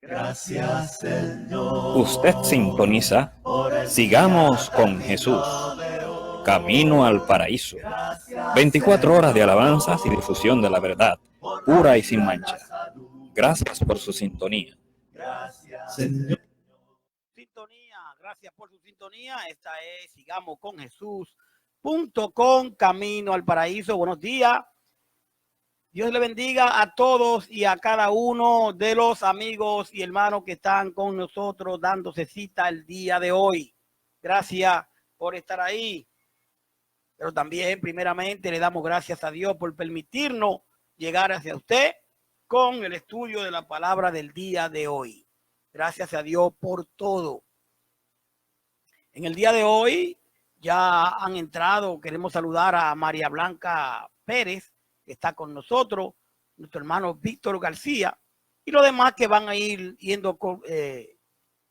Gracias, Señor. Usted sintoniza Sigamos con Jesús, Camino al Paraíso. 24 horas de alabanzas y difusión de la verdad, pura y sin mancha. Gracias por su sintonía. Señor. Sintonía, gracias por su sintonía. Esta es Sigamos con Jesús.com, Camino al Paraíso. Buenos días. Dios le bendiga a todos y a cada uno de los amigos y hermanos que están con nosotros dándose cita el día de hoy. Gracias por estar ahí. Pero también, primeramente, le damos gracias a Dios por permitirnos llegar hacia usted con el estudio de la palabra del día de hoy. Gracias a Dios por todo. En el día de hoy ya han entrado, queremos saludar a María Blanca Pérez, que está con nosotros, nuestro hermano Víctor García, y los demás que van a ir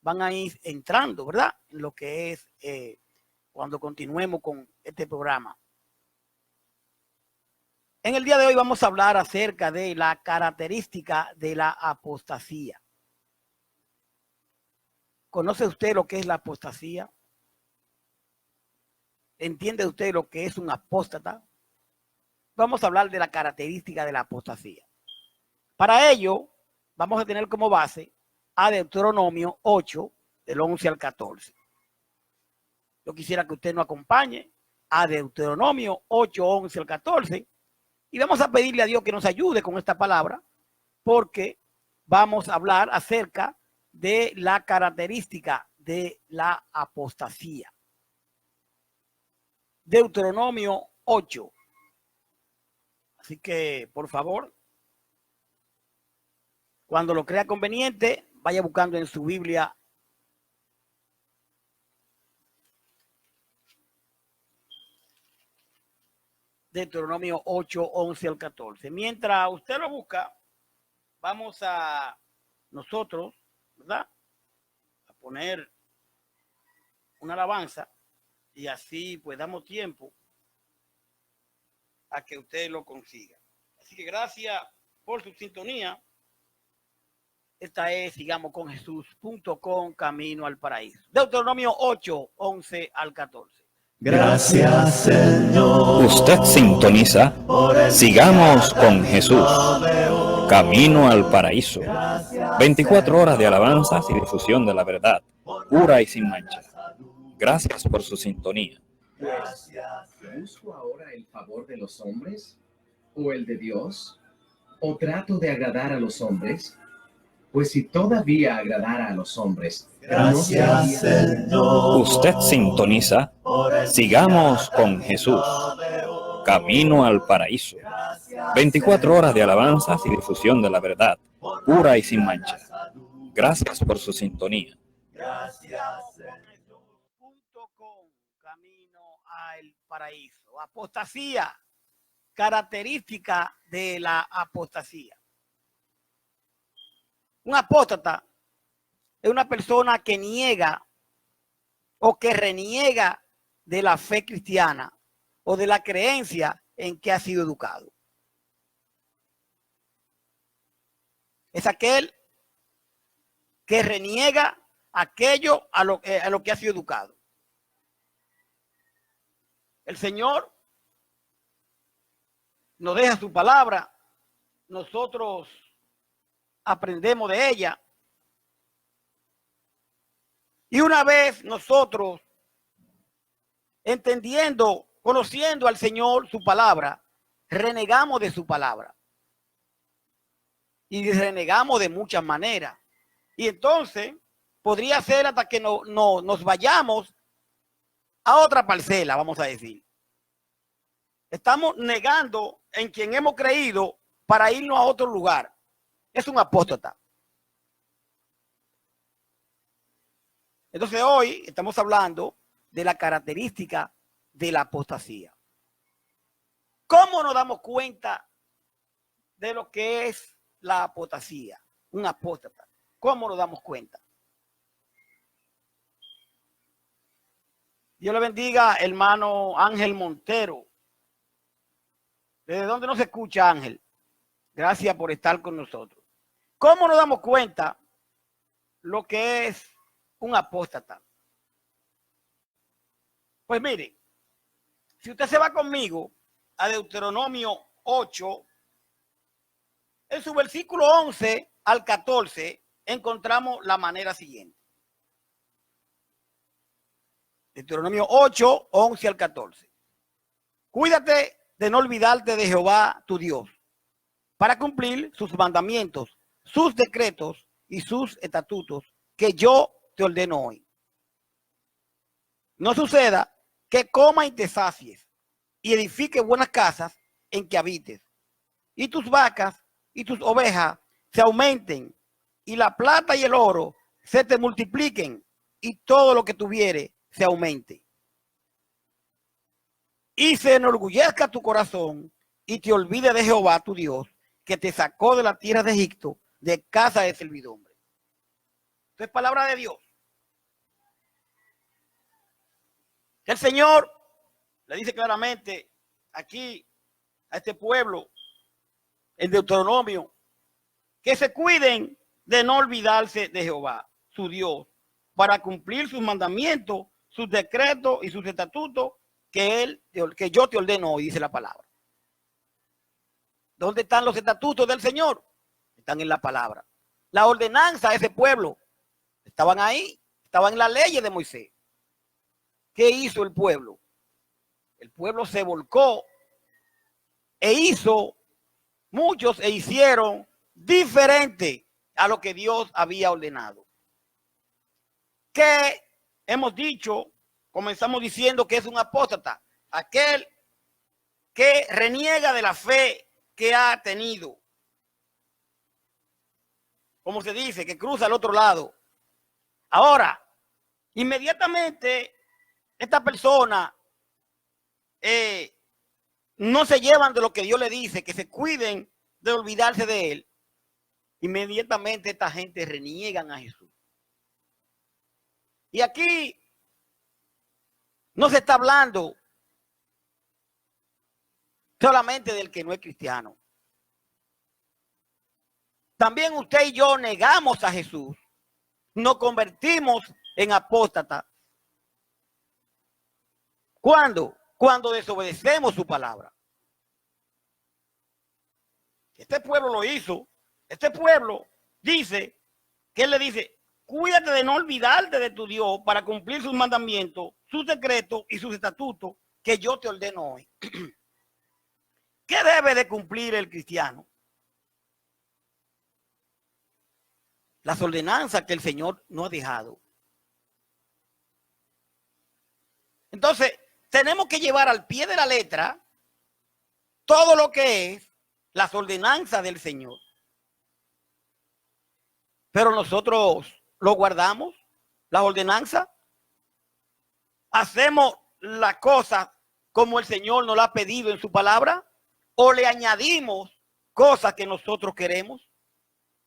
van a ir entrando, ¿verdad? En lo que es cuando continuemos con este programa. En el día de hoy vamos a hablar acerca de la característica de la apostasía. ¿Conoce usted lo que es la apostasía? ¿Entiende usted lo que es un apóstata? Vamos a hablar de la característica de la apostasía. Para ello, vamos a tener como base a Deuteronomio 8, del 11 al 14. Yo quisiera que usted nos acompañe a Deuteronomio 8, 11 al 14. Y vamos a pedirle a Dios que nos ayude con esta palabra, porque vamos a hablar acerca de la característica de la apostasía. Deuteronomio 8. Así que, por favor, cuando lo crea conveniente, vaya buscando en su Biblia Deuteronomio 8, 11 al 14. Mientras usted lo busca, vamos a nosotros, ¿verdad?, a poner una alabanza y así pues damos tiempo a que usted lo consiga. Así que gracias por su sintonía. Esta es Sigamos con Jesús.com, Camino al Paraíso. Deuteronomio 8, 11 al 14. Gracias, Señor. Usted sintoniza Sigamos con Jesús, Camino al Paraíso. 24 horas de alabanzas y difusión de la verdad, pura y sin mancha. Gracias por su sintonía. ¿Busco ahora el favor de los hombres o el de Dios? ¿O trato de agradar a los hombres? Pues si todavía agradara a los hombres, Gracias, Señor. Usted sintoniza Sigamos con Jesús, Camino al Paraíso. 24 horas de alabanzas y difusión de la verdad, pura y sin mancha. Gracias por su sintonía. Jesús.com, Camino al Paraíso. Apostasía, característica de la apostasía. Un apóstata es una persona que niega o que reniega de la fe cristiana o de la creencia en que ha sido educado. Es aquel que reniega aquello a lo que ha sido educado. El Señor nos deja su palabra, nosotros aprendemos de ella. Y una vez nosotros, entendiendo, conociendo al Señor, su palabra, renegamos de su palabra. Y renegamos de muchas maneras. Y entonces podría ser hasta que nos vayamos a otra parcela, vamos a decir. Estamos negando en quien hemos creído para irnos a otro lugar. Es un apóstata. Entonces hoy estamos hablando de la característica de la apostasía. ¿Cómo nos damos cuenta de lo que es la apostasía? Un apóstata. ¿Cómo nos damos cuenta? Dios le bendiga, hermano Ángel Montero. ¿Desde dónde nos escucha, Ángel? Gracias por estar con nosotros. ¿Cómo nos damos cuenta lo que es un apóstata. Pues mire, si usted se va conmigo a Deuteronomio 8, en su versículo 11 al 14, encontramos la manera siguiente. Deuteronomio 8, 11 al 14. Cuídate de no olvidarte de Jehová tu Dios, para cumplir sus mandamientos, sus decretos y sus estatutos que yo te ordeno hoy. No suceda que coma y te sacies y edifique buenas casas en que habites, y tus vacas y tus ovejas se aumenten, y la plata y el oro se te multipliquen, y todo lo que tuviere se aumente. Y se enorgullezca tu corazón y te olvide de Jehová tu Dios, que te sacó de la tierra de Egipto, de casa de servidumbre. Esto es palabra de Dios. El Señor le dice claramente aquí a este pueblo, en Deuteronomio, que se cuiden de no olvidarse de Jehová, su Dios, para cumplir sus mandamientos, sus decretos y sus estatutos que yo te ordeno hoy, dice la palabra. ¿Dónde están los estatutos del Señor? Están en la palabra. La ordenanza de ese pueblo estaban ahí, estaban en la ley de Moisés. ¿Qué hizo el pueblo? El pueblo se volcó e hizo, muchos e hicieron diferente a lo que Dios había ordenado. ¿Qué hemos dicho? Comenzamos diciendo que es un apóstata, aquel que reniega de la fe que ha tenido. Como se dice, que cruza al otro lado. Ahora, inmediatamente, esta persona no se llevan de lo que Dios le dice, que se cuiden de olvidarse de él. Inmediatamente esta gente reniegan a Jesús. Y aquí no se está hablando solamente del que no es cristiano. También usted y yo negamos a Jesús, nos convertimos en apóstatas. ¿Cuándo? Cuando desobedecemos su palabra. Este pueblo lo hizo. Este pueblo dice, que él le dice, cuídate de no olvidarte de tu Dios para cumplir sus mandamientos, sus decretos y sus estatutos que yo te ordeno hoy. ¿Qué debe de cumplir el cristiano? Las ordenanzas que el Señor no ha dejado. Entonces, tenemos que llevar al pie de la letra todo lo que es las ordenanzas del Señor. Pero nosotros lo guardamos, las ordenanzas. Hacemos la cosa como el Señor nos la ha pedido en su palabra, o le añadimos cosas que nosotros queremos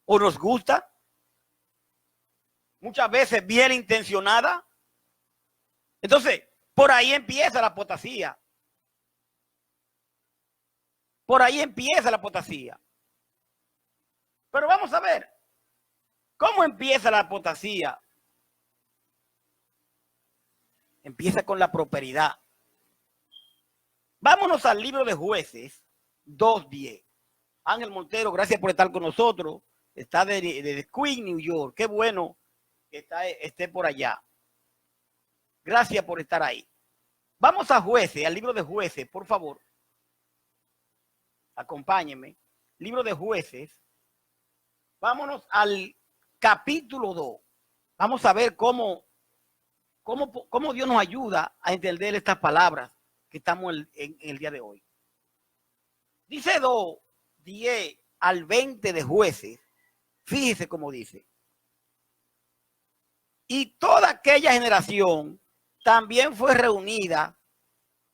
o nos gusta. Muchas veces bien intencionada. Entonces, por ahí empieza la apostasía. Por ahí empieza la apostasía. Pero vamos a ver, ¿cómo empieza la apostasía? Empieza con la prosperidad. Vámonos al libro de Jueces 2:10. Ángel Montero, gracias por estar con nosotros. Está de Queens, New York. Qué bueno que esté por allá. Gracias por estar ahí. Vamos a Jueces, al libro de Jueces, por favor. Acompáñenme. Libro de Jueces. Vámonos al capítulo 2. Vamos a ver cómo Dios nos ayuda a entender estas palabras que estamos en el día de hoy. Dice 2:10 al 20 de Jueces. Fíjese cómo dice. Y toda aquella generación también fue reunida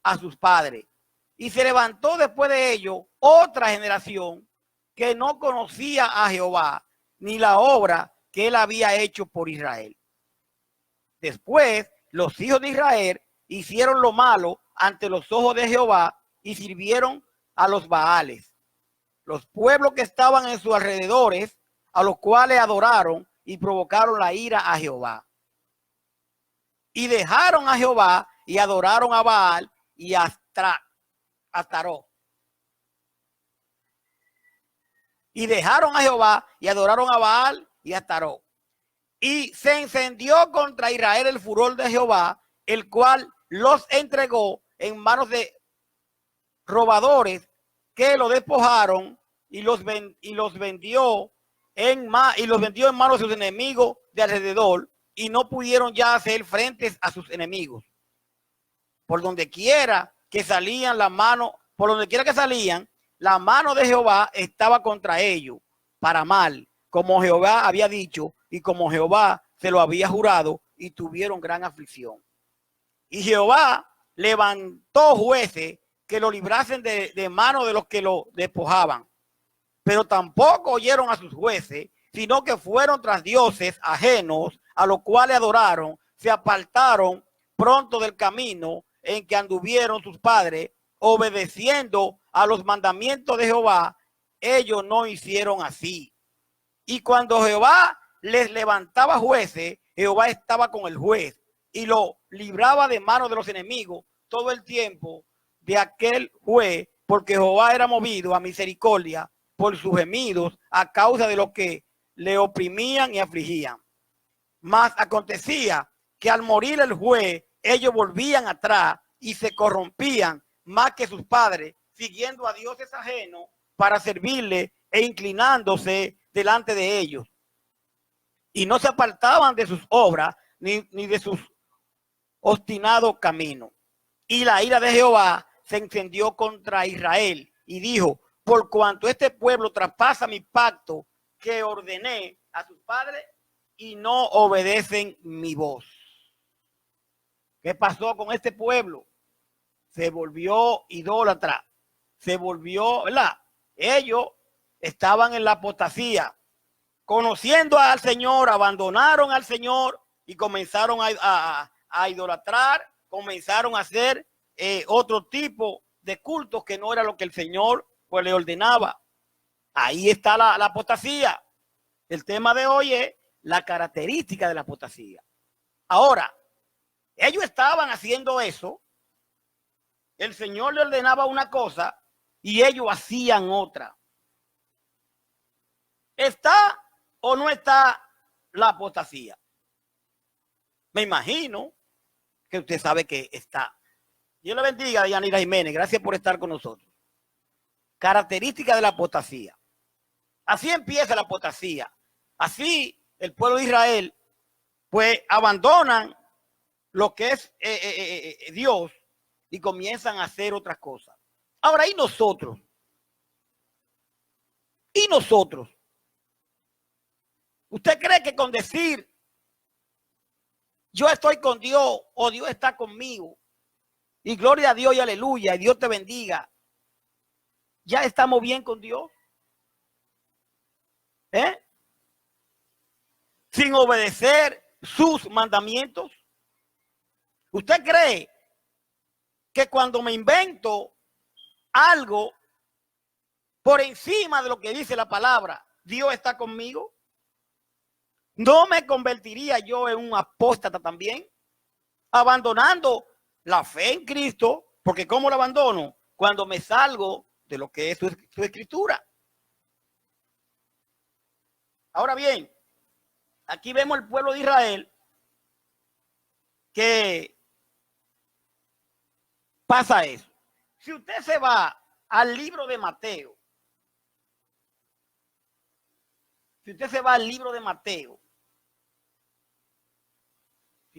a sus padres. Y se levantó después de ello otra generación que no conocía a Jehová ni la obra que él había hecho por Israel. Después, los hijos de Israel hicieron lo malo ante los ojos de Jehová y sirvieron a los Baales. Los pueblos que estaban en sus alrededores, a los cuales adoraron, y provocaron la ira a Jehová. Y dejaron a Jehová y adoraron a Baal y a Astarot. Y dejaron a Jehová y adoraron a Baal y a Astarot. Y se encendió contra Israel el furor de Jehová, el cual los entregó en manos de robadores que lo despojaron y los vendió en manos de sus enemigos de alrededor, y no pudieron ya hacer frente a sus enemigos. Por donde quiera que salían, la mano de Jehová estaba contra ellos para mal, como Jehová había dicho y como Jehová se lo había jurado, y tuvieron gran aflicción. Y Jehová levantó jueces que lo librasen de mano de los que lo despojaban. Pero tampoco oyeron a sus jueces, sino que fueron tras dioses ajenos, a los cuales adoraron, se apartaron pronto del camino en que anduvieron sus padres, obedeciendo a los mandamientos de Jehová. Ellos no hicieron así. Y cuando Jehová les levantaba jueces, Jehová estaba con el juez y lo libraba de manos de los enemigos todo el tiempo de aquel juez, porque Jehová era movido a misericordia por sus gemidos a causa de los que le oprimían y afligían. Mas acontecía que al morir el juez, ellos volvían atrás y se corrompían más que sus padres, siguiendo a dioses ajenos para servirle e inclinándose delante de ellos. Y no se apartaban de sus obras ni de sus obstinados caminos. Y la ira de Jehová se encendió contra Israel y dijo: por cuanto este pueblo traspasa mi pacto que ordené a sus padres y no obedecen mi voz. ¿Qué pasó con este pueblo? Se volvió idólatra, se volvió, ¿verdad? Ellos estaban en la apostasía, conociendo al Señor, abandonaron al Señor y comenzaron a idolatrar, comenzaron a hacer otro tipo de cultos que no era lo que el Señor pues le ordenaba. Ahí está la apostasía. El tema de hoy es la característica de la apostasía. Ahora, ellos estaban haciendo eso. El Señor le ordenaba una cosa y ellos hacían otra. ¿Está o no está la apostasía? Me imagino que usted sabe que está. Dios le bendiga, Yanira Jiménez. Gracias por estar con nosotros. Característica de la apostasía. Así empieza la apostasía. Así el pueblo de Israel pues abandonan lo que es Dios y comienzan a hacer otras cosas. Ahora, ¿y nosotros? ¿Y nosotros? ¿Usted cree que con decir yo estoy con Dios o Dios está conmigo y gloria a Dios y aleluya y Dios te bendiga, ya estamos bien con Dios? Sin obedecer sus mandamientos. ¿Usted cree que cuando me invento algo por encima de lo que dice la palabra, Dios está conmigo? ¿No me convertiría yo en un apóstata también? Abandonando la fe en Cristo, porque ¿cómo lo abandono? Cuando me salgo de lo que es su escritura. Ahora bien, aquí vemos el pueblo de Israel que pasa eso. Si usted se va al libro de Mateo, si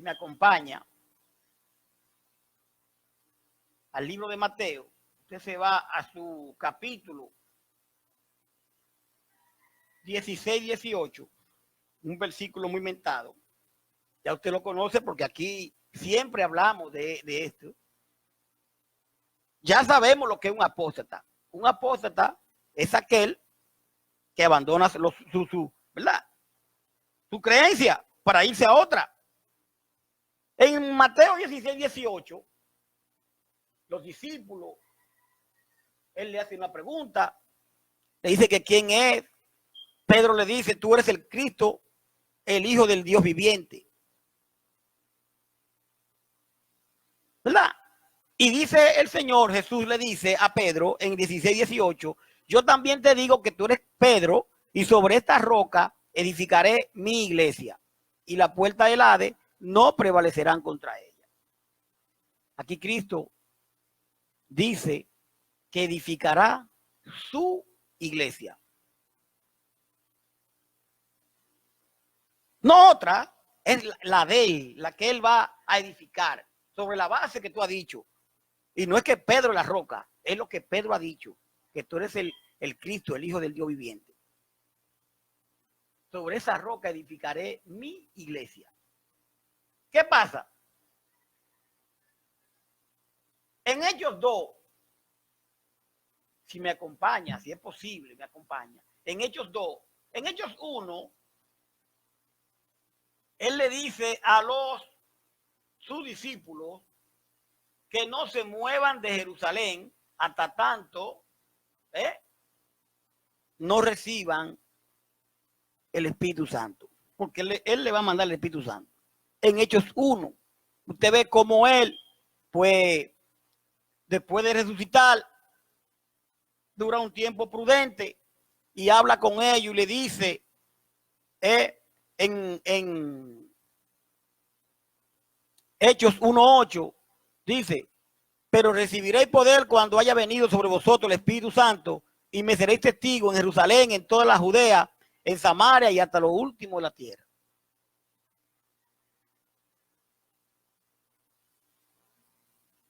me acompaña al libro de Mateo, usted se va a su capítulo 16-18, un versículo muy mentado. Ya usted lo conoce porque aquí siempre hablamos de esto. Ya sabemos lo que es un apóstata. Un apóstata es aquel que abandona ¿verdad? Su creencia para irse a otra. En Mateo 16-18, los discípulos, él le hace una pregunta, le dice que quién es. Pedro le dice: tú eres el Cristo, el Hijo del Dios viviente. ¿Verdad? Y dice el Señor, Jesús le dice a Pedro en 16:18, yo también te digo que tú eres Pedro y sobre esta roca edificaré mi iglesia y la puerta del Hades no prevalecerán contra ella. Aquí Cristo dice que edificará su iglesia. No otra, es la de él, la que él va a edificar sobre la base que tú has dicho. Y no es que Pedro es la roca, es lo que Pedro ha dicho, que tú eres el Cristo, el Hijo del Dios viviente. Sobre esa roca edificaré mi iglesia. ¿Qué pasa? En Hechos 2, si me acompaña, si es posible, me acompaña. En Hechos 2, en Hechos 1, él le dice a sus discípulos que no se muevan de Jerusalén hasta tanto no reciban el Espíritu Santo. Porque él le va a mandar el Espíritu Santo. En Hechos 1, usted ve cómo él, pues, después de resucitar, dura un tiempo prudente y habla con ellos y le dice en Hechos 1:8, dice, pero recibiréis poder cuando haya venido sobre vosotros el Espíritu Santo y me seréis testigo en Jerusalén, en toda la Judea, en Samaria y hasta lo último de la tierra.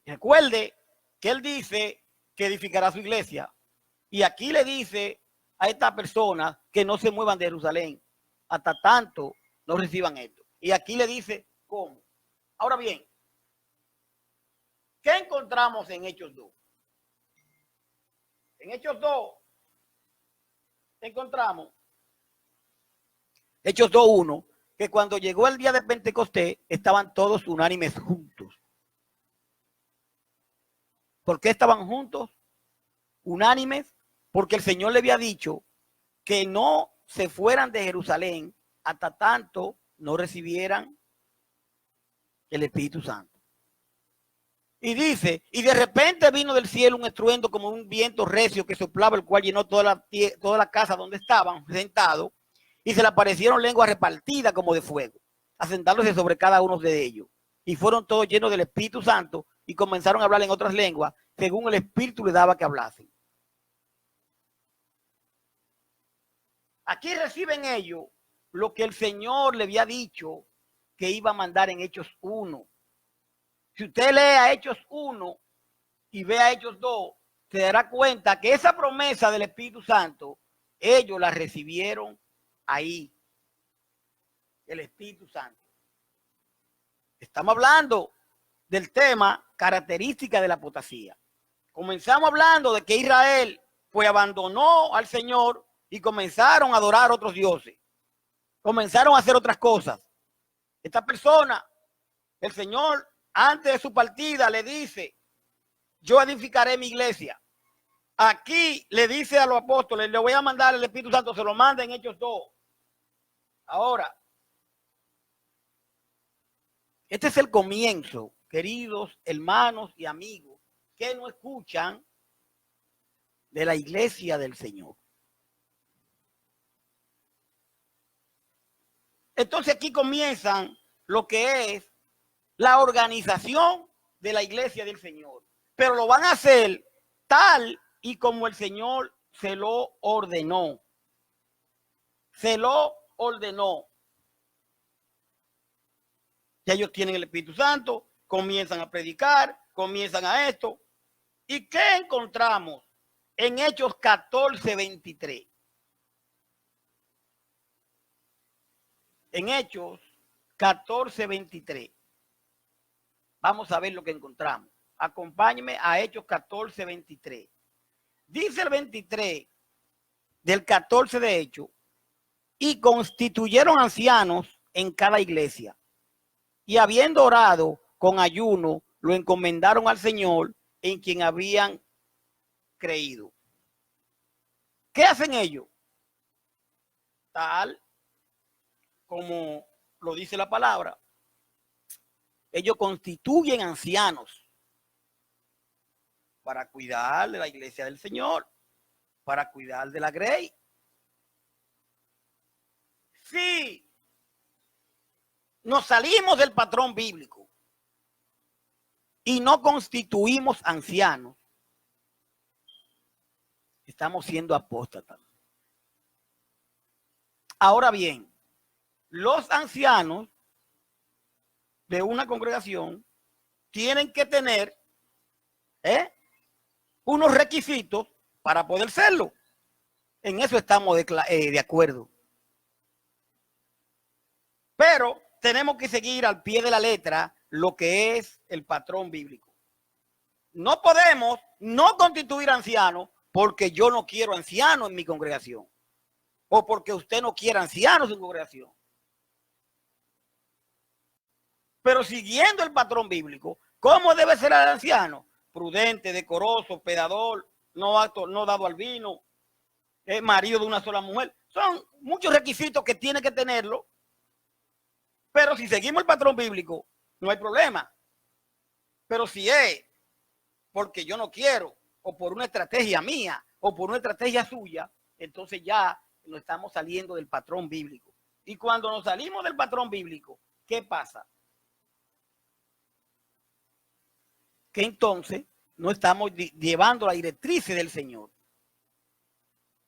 Recuerde que él dice que edificará su iglesia. Y aquí le dice a esta persona que no se muevan de Jerusalén hasta tanto no reciban esto. Y aquí le dice cómo. Ahora bien, ¿qué encontramos en Hechos 2? En Hechos 2 encontramos, Hechos 2:1, que cuando llegó el día de Pentecostés estaban todos unánimes juntos. ¿Por qué estaban juntos? Unánimes, porque el Señor le había dicho que no se fueran de Jerusalén hasta tanto no recibieran el Espíritu Santo. Y dice, y de repente vino del cielo un estruendo como un viento recio que soplaba, el cual llenó toda la casa donde estaban sentados, y se le aparecieron lenguas repartidas como de fuego, asentándose sobre cada uno de ellos. Y fueron todos llenos del Espíritu Santo y comenzaron a hablar en otras lenguas, según el Espíritu les daba que hablasen. Aquí reciben ellos lo que el Señor le había dicho que iba a mandar en Hechos 1. Si usted lee a Hechos 1 y ve a Hechos 2, se dará cuenta que esa promesa del Espíritu Santo, ellos la recibieron ahí. El Espíritu Santo. Estamos hablando del tema característica de la apostasía. Comenzamos hablando de que Israel pues abandonó al Señor y comenzaron a adorar a otros dioses. Comenzaron a hacer otras cosas. Esta persona, el Señor, antes de su partida, le dice, yo edificaré mi iglesia. Aquí le dice a los apóstoles, le voy a mandar el Espíritu Santo, se lo manda en Hechos 2. Ahora, este es el comienzo, queridos hermanos y amigos, que no escuchan de la iglesia del Señor. Entonces aquí comienzan lo que es la organización de la iglesia del Señor. Pero lo van a hacer tal y como el Señor se lo ordenó. Se lo ordenó. Ya ellos tienen el Espíritu Santo, comienzan a predicar, comienzan a esto. ¿Y qué encontramos en Hechos 14:23? En Hechos 14:23. Vamos a ver lo que encontramos. Acompáñenme a Hechos 14:23. Dice el 23 del 14 de Hechos, y constituyeron ancianos en cada iglesia. Y habiendo orado con ayuno, lo encomendaron al Señor en quien habían creído. ¿Qué hacen ellos? Tal como lo dice la palabra, ellos constituyen ancianos para cuidar de la iglesia del Señor, para cuidar de la grey. Si nos salimos del patrón bíblico y no constituimos ancianos, estamos siendo apóstatas. Ahora bien, los ancianos de una congregación tienen que tener unos requisitos para poder serlo. En eso estamos de acuerdo. Pero tenemos que seguir al pie de la letra lo que es el patrón bíblico. No podemos no constituir ancianos porque yo no quiero ancianos en mi congregación o porque usted no quiere ancianos en su congregación. Pero siguiendo el patrón bíblico, ¿cómo debe ser el anciano? Prudente, decoroso, hospedador, no dado al vino, marido de una sola mujer. Son muchos requisitos que tiene que tenerlo. Pero si seguimos el patrón bíblico, no hay problema. Pero si es porque yo no quiero, o por una estrategia mía, o por una estrategia suya, entonces ya nos estamos saliendo del patrón bíblico. Y cuando nos salimos del patrón bíblico, ¿qué pasa? Que entonces no estamos llevando la directriz del Señor.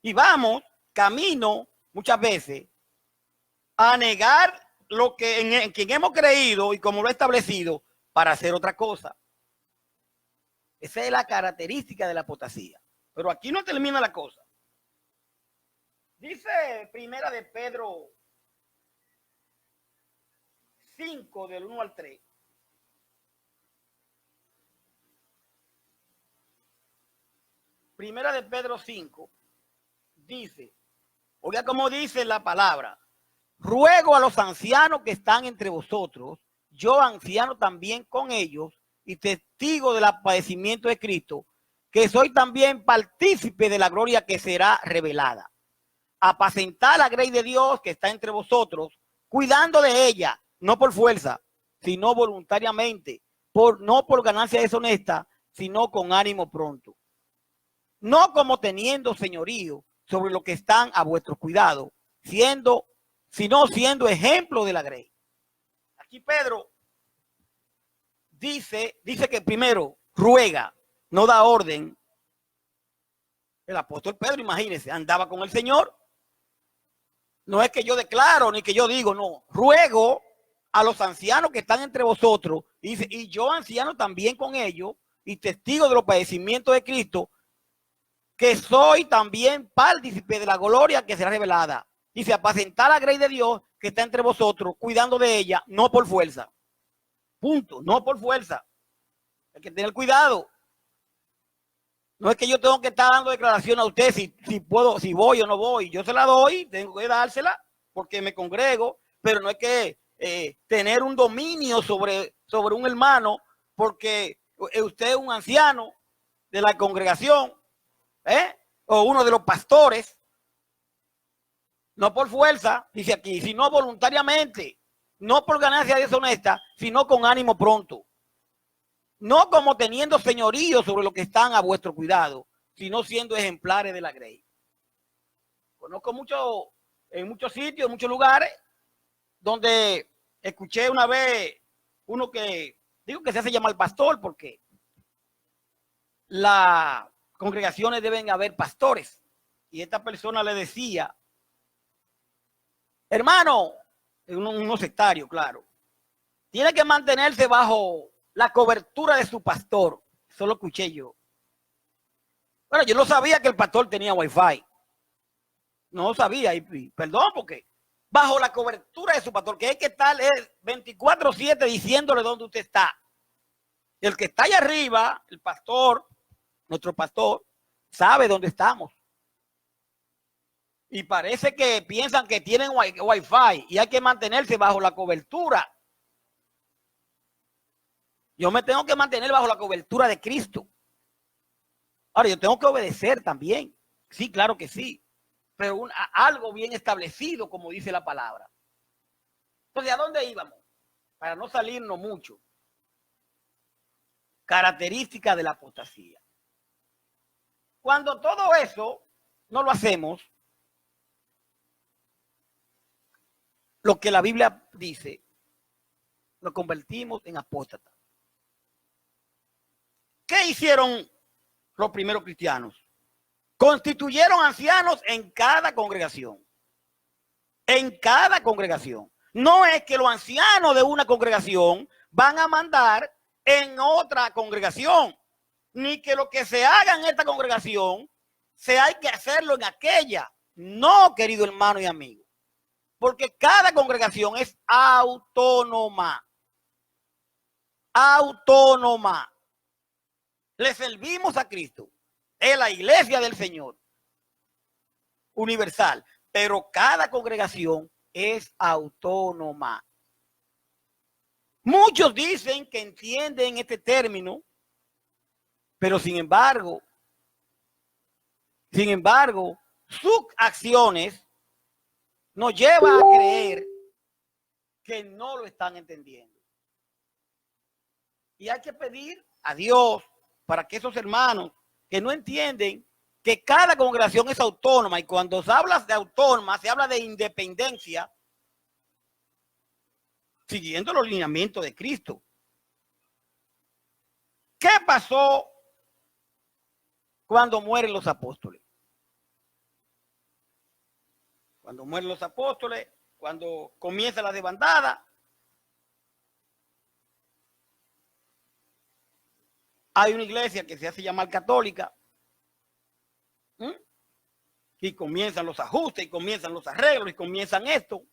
Y vamos camino muchas veces a negar lo que en quien hemos creído y como lo he establecido para hacer otra cosa. Esa es la característica de la apostasía. Pero aquí no termina la cosa. Dice Primera de Pedro 5 del 1 al 3. Primera de Pedro 5 dice, oiga cómo dice la palabra, ruego a los ancianos que están entre vosotros, yo anciano también con ellos y testigo del padecimiento de Cristo, que soy también partícipe de la gloria que será revelada. Apacentar la grey de Dios que está entre vosotros, cuidando de ella, no por fuerza, sino voluntariamente, no por ganancia deshonesta, sino con ánimo pronto. No como teniendo señorío sobre lo que están a vuestro cuidado, sino siendo ejemplo de la grey. Aquí Pedro dice que primero ruega, no da orden. El apóstol Pedro, imagínense, andaba con el Señor. No es que yo declaro ni que yo digo, no. Ruego a los ancianos que están entre vosotros, dice, y yo anciano también con ellos, y testigo de los padecimientos de Cristo, que soy también partícipe de la gloria que será revelada. Dice, apacentar la grey de Dios que está entre vosotros, cuidando de ella, no por fuerza. Punto, no por fuerza. Hay que tener cuidado. No es que yo tengo que estar dando declaración a usted si puedo, si voy o no voy. Yo se la doy, tengo que dársela porque me congrego, pero no es que tener un dominio sobre un hermano porque usted es un anciano de la congregación, o uno de los pastores. No por fuerza, dice aquí, sino voluntariamente, no por ganancia deshonesta, sino con ánimo pronto. No como teniendo señorío sobre lo que están a vuestro cuidado, sino siendo ejemplares de la grey. Conozco en muchos sitios, en muchos lugares, donde escuché una vez uno que, digo que se hace llamar pastor porque las congregaciones deben haber pastores. Y esta persona le decía, hermano, uno sectario, claro, tiene que mantenerse bajo la cobertura de su pastor. Eso lo escuché yo. Bueno, yo no sabía que el pastor tenía wifi. No lo sabía, y perdón, porque bajo la cobertura de su pastor, que hay que estar 24/7 diciéndole dónde usted está. El que está allá arriba, el pastor, nuestro pastor, sabe dónde estamos. Y parece que piensan que tienen wifi y hay que mantenerse bajo la cobertura. Yo me tengo que mantener bajo la cobertura de Cristo. Ahora, yo tengo que obedecer también. Sí, claro que sí. Pero algo bien establecido, como dice la palabra. Entonces, ¿a dónde íbamos? Para no salirnos mucho. Característica de la apostasía. Cuando todo eso no lo hacemos, lo que la Biblia dice, nos convertimos en apóstatas. ¿Qué hicieron los primeros cristianos? Constituyeron ancianos en cada congregación. En cada congregación. No es que los ancianos de una congregación van a mandar en otra congregación, ni que lo que se haga en esta congregación se hay que hacerlo en aquella. No, querido hermano y amigo, porque cada congregación es autónoma. Autónoma. Le servimos a Cristo. Es la iglesia del Señor. Universal. Pero cada congregación es autónoma. Muchos dicen que entienden este término, pero sin embargo, sus acciones nos llevan a creer que no lo están entendiendo. Y hay que pedir a Dios para que esos hermanos que no entienden que cada congregación es autónoma, y cuando se habla de autónoma, se habla de independencia, siguiendo los lineamientos de Cristo. ¿Qué pasó cuando mueren los apóstoles? Cuando mueren los apóstoles, cuando comienza la desbandada, hay una iglesia que se hace llamar católica, y comienzan los ajustes, y comienzan los arreglos, y comienzan esto.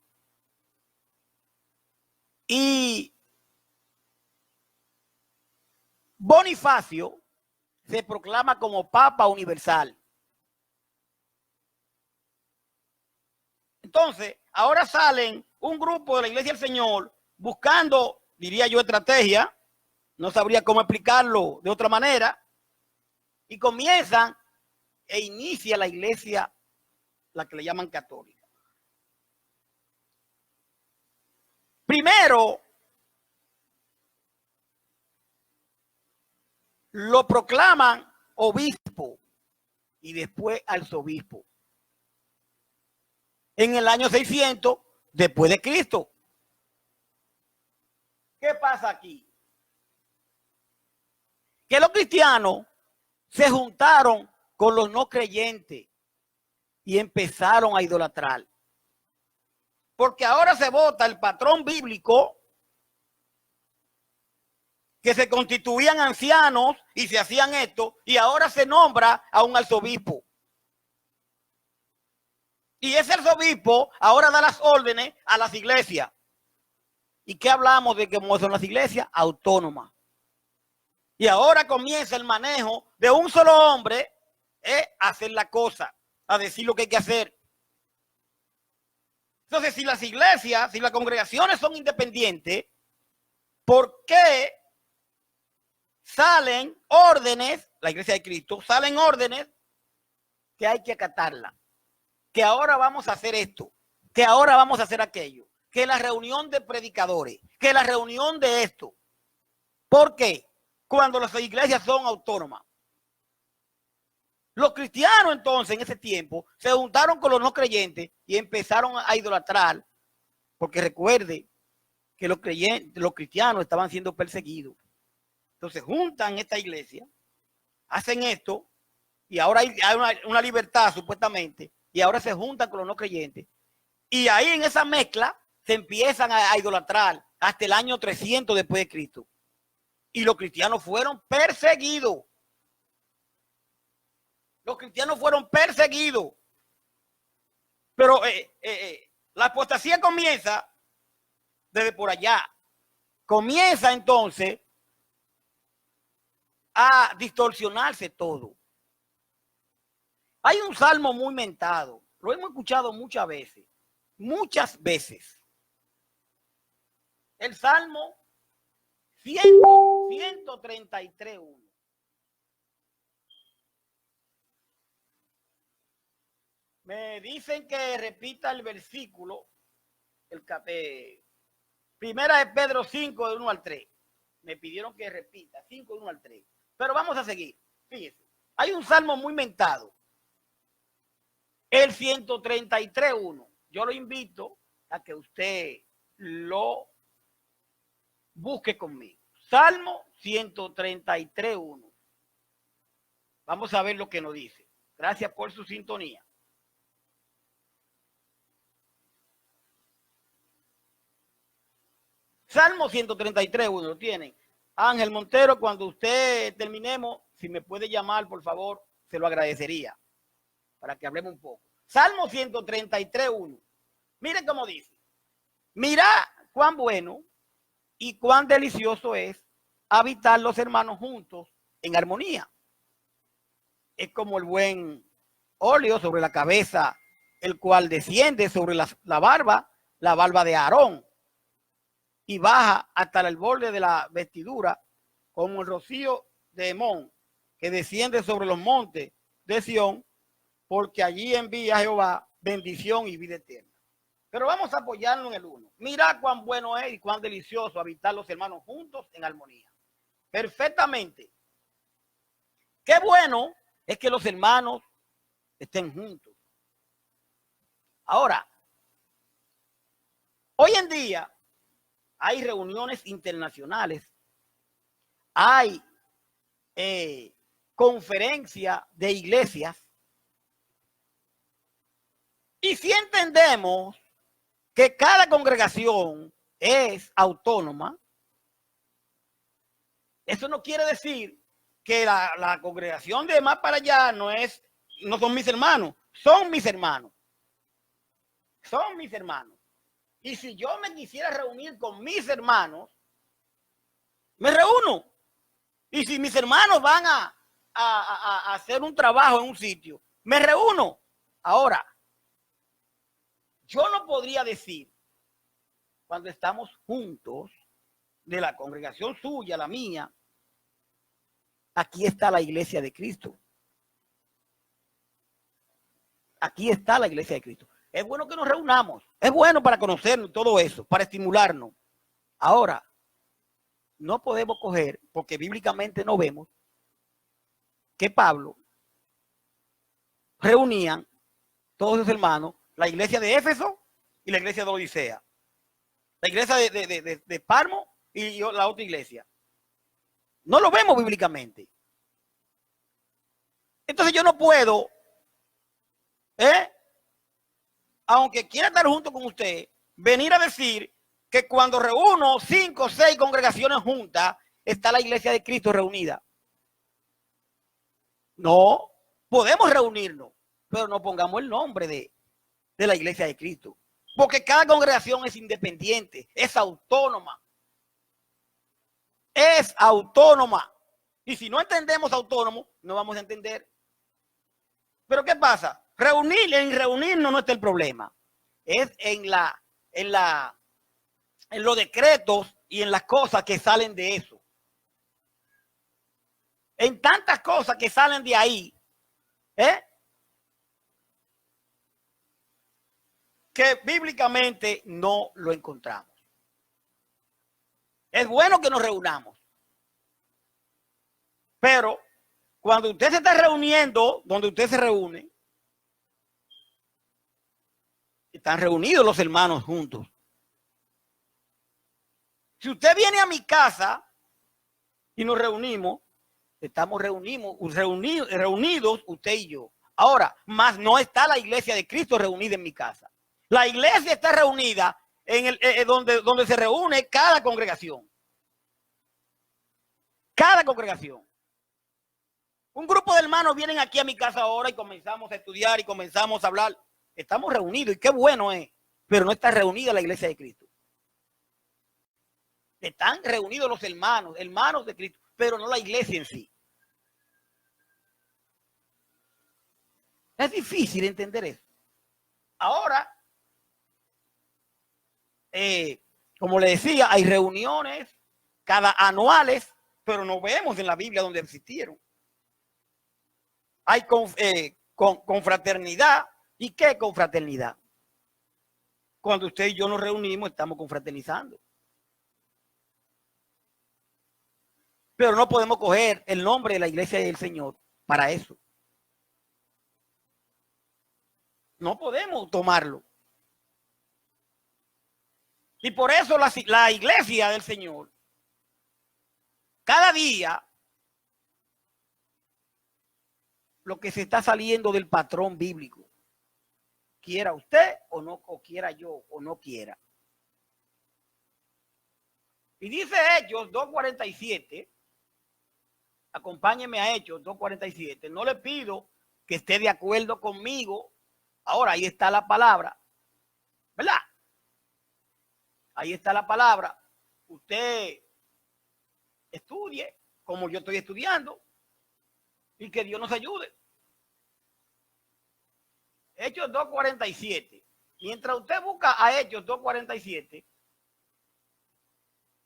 Y Bonifacio se proclama como Papa Universal. Entonces, ahora salen un grupo de la Iglesia del Señor buscando, diría yo, estrategia, no sabría cómo explicarlo de otra manera, y comienzan e inicia la iglesia, la que le llaman católica. Primero, lo proclaman obispo y después arzobispo. En el año 600 después de Cristo. ¿Qué pasa aquí? Que los cristianos se juntaron con los no creyentes y empezaron a idolatrar. Porque ahora se vota el patrón bíblico, que se constituían ancianos y se hacían esto, y ahora se nombra a un arzobispo. Y ese arzobispo ahora da las órdenes a las iglesias. ¿Y qué hablamos de cómo son las iglesias? Autónomas. Y ahora comienza el manejo de un solo hombre a hacer la cosa, a decir lo que hay que hacer. Entonces, si las iglesias, si las congregaciones son independientes, ¿por qué salen órdenes, la iglesia de Cristo, salen órdenes que hay que acatarla? Que ahora vamos a hacer esto, que ahora vamos a hacer aquello, que la reunión de predicadores, que la reunión de esto. ¿Por qué? Cuando las iglesias son autónomas. Los cristianos entonces en ese tiempo se juntaron con los no creyentes y empezaron a idolatrar, porque recuerde que los cristianos estaban siendo perseguidos. Entonces juntan esta iglesia, hacen esto, y ahora hay una libertad supuestamente, y ahora se juntan con los no creyentes. Y ahí en esa mezcla se empiezan a idolatrar hasta el año 300 después de Cristo. Y los cristianos fueron perseguidos. Los cristianos fueron perseguidos. Pero la apostasía comienza desde por allá. Comienza entonces a distorsionarse todo. Hay un salmo muy mentado. Lo hemos escuchado muchas veces. Muchas veces. El salmo 133:1. Me dicen que repita el versículo, Primera de Pedro 5, de 1 al 3. Me pidieron que repita, 5, de 1 al 3. Pero vamos a seguir. Fíjese, hay un salmo muy mentado. El 133.1. Yo lo invito a que usted lo busque conmigo. Salmo 133.1. Vamos a ver lo que nos dice. Gracias por su sintonía. Salmo 133.1, lo tienen. Ángel Montero, cuando usted terminemos, si me puede llamar, por favor, se lo agradecería, para que hablemos un poco. Salmo 133.1. Miren cómo dice. Mira cuán bueno y cuán delicioso es habitar los hermanos juntos en armonía. Es como el buen óleo sobre la cabeza, el cual desciende sobre la barba de Aarón, y baja hasta el borde de la vestidura, como el rocío de Hemón, que desciende sobre los montes de Sión, porque allí envía Jehová bendición y vida eterna. Pero vamos a apoyarnos en el 1. Mira cuán bueno es y cuán delicioso habitar los hermanos juntos en armonía. Perfectamente. Qué bueno es que los hermanos estén juntos. Ahora, hoy en día hay reuniones internacionales, hay conferencias de iglesias, y si entendemos que cada congregación es autónoma, eso no quiere decir que la congregación de más para allá no son mis hermanos, son mis hermanos. Son mis hermanos. Y si yo me quisiera reunir con mis hermanos, me reúno. Y si mis hermanos van a hacer un trabajo en un sitio, me reúno. Ahora, yo no podría decir, cuando estamos juntos, de la congregación suya, la mía, aquí está la iglesia de Cristo. Aquí está la iglesia de Cristo. Es bueno que nos reunamos. Es bueno para conocernos todo eso, para estimularnos. Ahora, no podemos coger, porque bíblicamente no vemos, que Pablo reunían todos sus hermanos, la iglesia de Éfeso y la iglesia de Odisea. La iglesia de Parmo y la otra iglesia. No lo vemos bíblicamente. Entonces yo no puedo, aunque quiera estar junto con usted, venir a decir que cuando reúno 5 o 6 congregaciones juntas, está la iglesia de Cristo reunida. No, podemos reunirnos, pero no pongamos el nombre de la iglesia de Cristo. Porque cada congregación es independiente, es autónoma. Es autónoma. Y si no entendemos autónomo, no vamos a entender. Pero ¿qué pasa? Reunirnos no está el problema. Es en los decretos y en las cosas que salen de eso. En tantas cosas que salen de ahí, que bíblicamente no lo encontramos. Es bueno que nos reunamos. Pero cuando usted se está reuniendo, donde usted se reúne, están reunidos los hermanos juntos. Si usted viene a mi casa y nos reunimos, estamos reunidos usted y yo. Ahora, más no está la iglesia de Cristo reunida en mi casa. La iglesia está reunida en donde se reúne cada congregación. Cada congregación. Un grupo de hermanos vienen aquí a mi casa ahora y comenzamos a estudiar y comenzamos a hablar. Estamos reunidos y qué bueno es, pero no está reunida la iglesia de Cristo. Están reunidos los hermanos de Cristo, pero no la iglesia en sí. Es difícil entender eso. Ahora, como le decía, hay reuniones anuales, pero no vemos en la Biblia donde existieron. Hay confraternidad. ¿Y qué confraternidad? Cuando usted y yo nos reunimos, estamos confraternizando. Pero no podemos coger el nombre de la iglesia del Señor para eso. No podemos tomarlo. Y por eso la iglesia del Señor, cada día, lo que se está saliendo del patrón bíblico, quiera usted o no, o quiera yo o no quiera. Y dice Hechos 2:47, acompáñeme a Hechos 2:47, no le pido que esté de acuerdo conmigo. Ahora, ahí está la palabra, ¿verdad? Ahí está la palabra. Usted estudie como yo estoy estudiando y que Dios nos ayude. Hechos 2:47. Mientras usted busca a Hechos 2:47,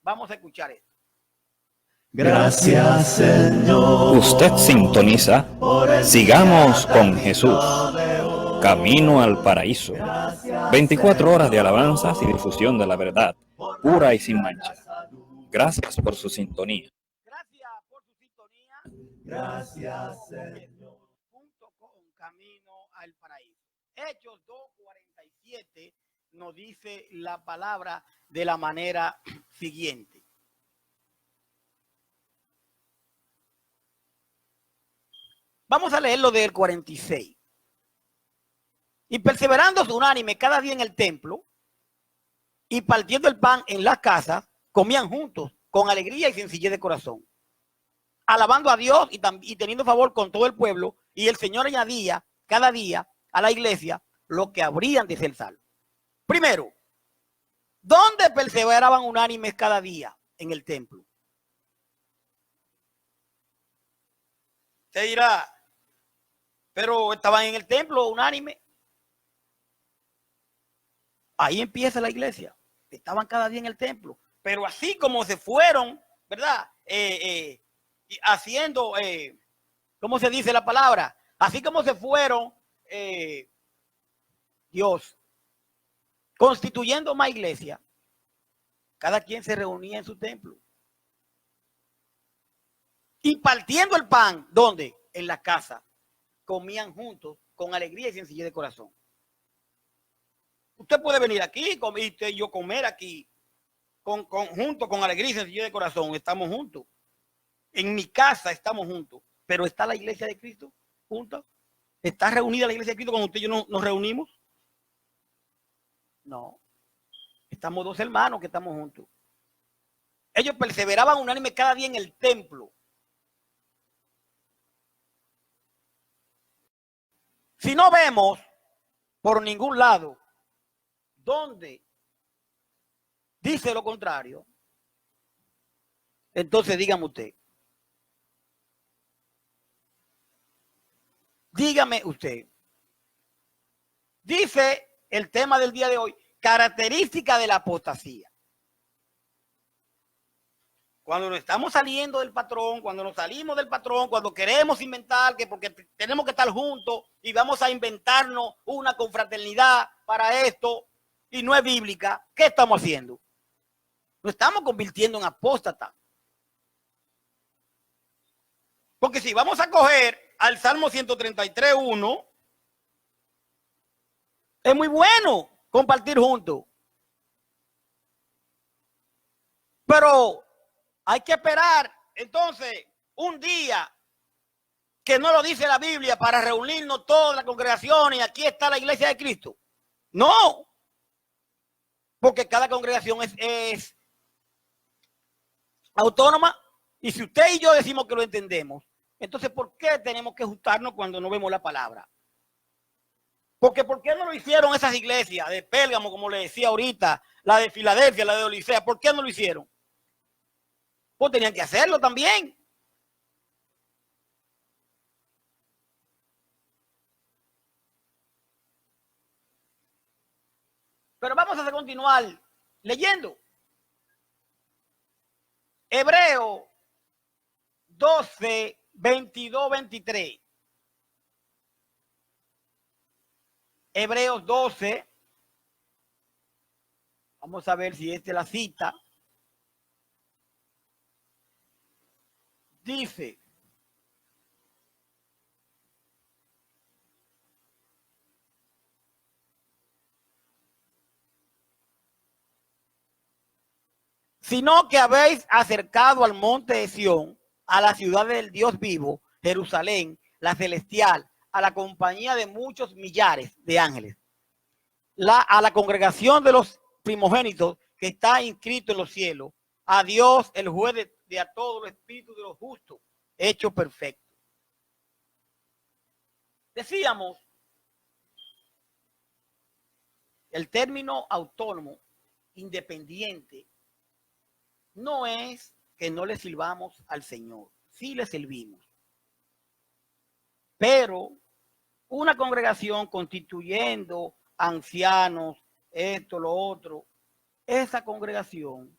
vamos a escuchar esto. Gracias, Señor. Usted sintoniza Sigamos con Jesús. Camino al Paraíso. 24 horas de alabanzas y difusión de la verdad, pura y sin mancha. Gracias por su sintonía. Gracias por su sintonía. Gracias, Señor. .com, Camino al Paraíso. Hechos 2:47 nos dice la palabra de la manera siguiente. Vamos a leerlo del 46. Y perseverando unánime cada día en el templo y partiendo el pan en las casas, comían juntos con alegría y sencillez de corazón, alabando a Dios y teniendo favor con todo el pueblo. Y el Señor añadía cada día a la iglesia lo que habrían de ser salvos. Primero, ¿dónde perseveraban unánimes cada día? En el templo. Se dirá, pero estaban en el templo unánime. Ahí empieza la iglesia. Estaban cada día en el templo. Pero así como se fueron, ¿verdad? Haciendo, ¿cómo se dice la palabra? Así como se fueron, Dios, constituyendo más iglesia, cada quien se reunía en su templo. Y partiendo el pan, ¿dónde? En la casa. Comían juntos con alegría y sencillez de corazón. Usted puede venir aquí y yo comer aquí junto con alegría y sencillez de corazón. Estamos juntos. En mi casa estamos juntos. Pero ¿está la iglesia de Cristo junta? ¿Está reunida la iglesia de Cristo cuando usted y yo nos reunimos? No. Estamos dos hermanos que estamos juntos. Ellos perseveraban unánime cada día en el templo. Si no vemos por ningún lado donde dice lo contrario, entonces dígame usted. Dígame usted. Dice el tema del día de hoy, característica de la apostasía. Cuando nos estamos saliendo del patrón, cuando nos salimos del patrón, cuando queremos inventar que porque tenemos que estar juntos y vamos a inventarnos una confraternidad para esto y no es bíblica, ¿qué estamos haciendo? Nos estamos convirtiendo en apóstatas. Porque si vamos a coger al Salmo 133:1, es muy bueno compartir juntos. Pero hay que esperar entonces un día que no lo dice la Biblia para reunirnos toda la congregación y aquí está la iglesia de Cristo. No, porque cada congregación es autónoma y si usted y yo decimos que lo entendemos, entonces ¿por qué tenemos que ajustarnos cuando no vemos la palabra? Porque ¿por qué no lo hicieron esas iglesias de Pérgamo, como le decía ahorita, la de Filadelfia, la de Odisea? ¿Por qué no lo hicieron? Pues tenían que hacerlo también. Pero vamos a continuar leyendo. Hebreos 12, 22, 23. Hebreos 12. Vamos a ver si esta es la cita. dice, sino que habéis acercado al monte de Sión, a la ciudad del Dios vivo, Jerusalén, la celestial, a la compañía de muchos millares de ángeles, a la congregación de los primogénitos que está inscrito en los cielos, a Dios, el juez de a todos los espíritus de los justos, hecho perfecto. Decíamos, el término autónomo, independiente, no es que no le sirvamos al Señor, sí le servimos. Pero una congregación constituyendo ancianos, esto, lo otro, esa congregación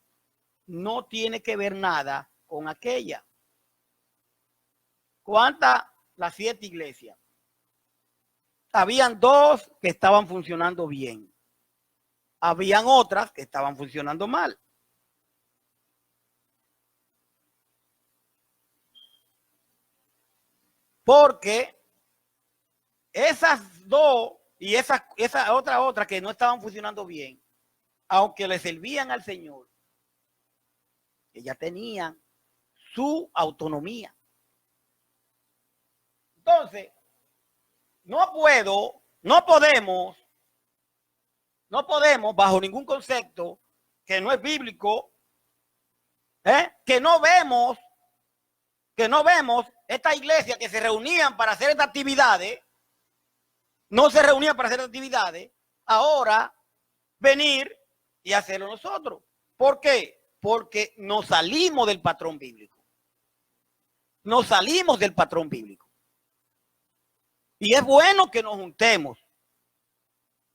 no tiene que ver nada con aquella. ¿Cuántas? Las 7 iglesias. Habían 2 que estaban funcionando bien. Habían otras que estaban funcionando mal. Porque esas 2 y esa otra que no estaban funcionando bien, aunque le servían al Señor, ellas tenían su autonomía. Entonces, no podemos bajo ningún concepto que no es bíblico, que no vemos esta iglesia que se reunían para hacer estas actividades, no se reunían para hacer actividades, ahora venir y hacerlo nosotros. ¿Por qué? Porque nos salimos del patrón bíblico. Nos salimos del patrón bíblico. Y es bueno que nos juntemos.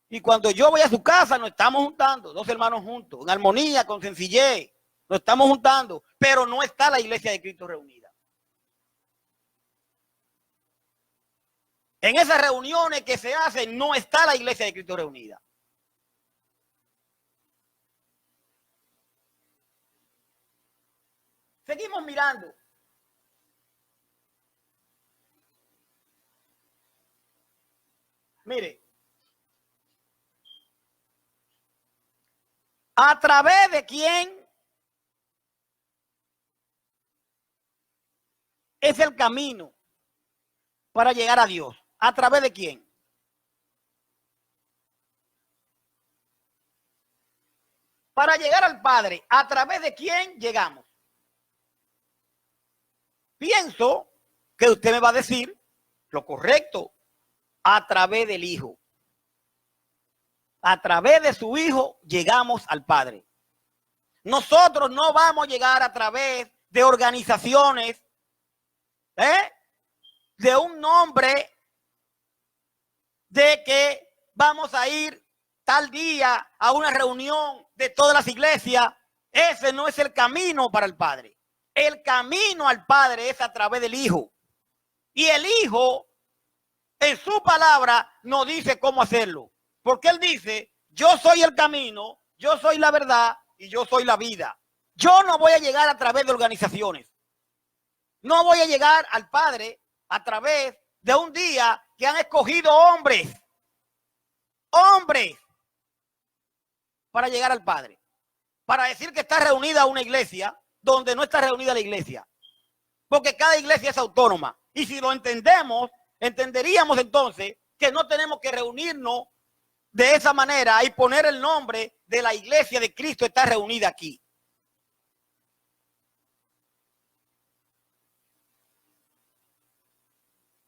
Y cuando yo voy a su casa, nos estamos juntando, 2 hermanos juntos, en armonía, con sencillez, nos estamos juntando, pero no está la iglesia de Cristo reunida. En esas reuniones que se hacen, no está la iglesia de Cristo reunida. Seguimos mirando. Mire, ¿a través de quién es el camino para llegar a Dios? ¿A través de quién? Para llegar al Padre, ¿a través de quién llegamos? Pienso que usted me va a decir lo correcto, a través del Hijo. A través de su Hijo llegamos al Padre. Nosotros no vamos a llegar a través de organizaciones, de un nombre, de que vamos a ir tal día a una reunión de todas las iglesias. Ese no es el camino para el Padre. El camino al Padre es a través del Hijo. Y el Hijo, en su palabra, nos dice cómo hacerlo. Porque Él dice, yo soy el camino, yo soy la verdad y yo soy la vida. Yo no voy a llegar a través de organizaciones. No voy a llegar al Padre a través de un día que han escogido hombres para llegar al Padre. Para decir que está reunida una iglesia donde no está reunida la iglesia. Porque cada iglesia es autónoma. Y si lo entendemos, entenderíamos entonces que no tenemos que reunirnos de esa manera y poner el nombre de la iglesia de Cristo está reunida aquí.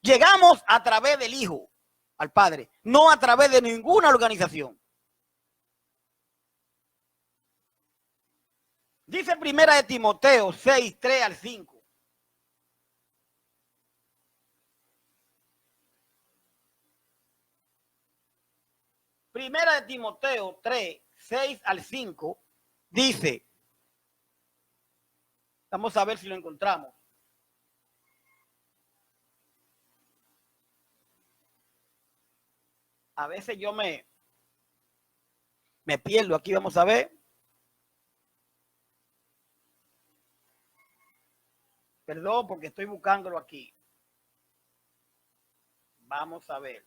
Llegamos a través del Hijo al Padre, no a través de ninguna organización. Dice Primera de Timoteo 6, 3 al 5. Primera de Timoteo 3, 6 al 5 dice, vamos a ver si lo encontramos. A veces yo me pierdo aquí, vamos a ver. Perdón, porque estoy buscándolo aquí. Vamos a ver.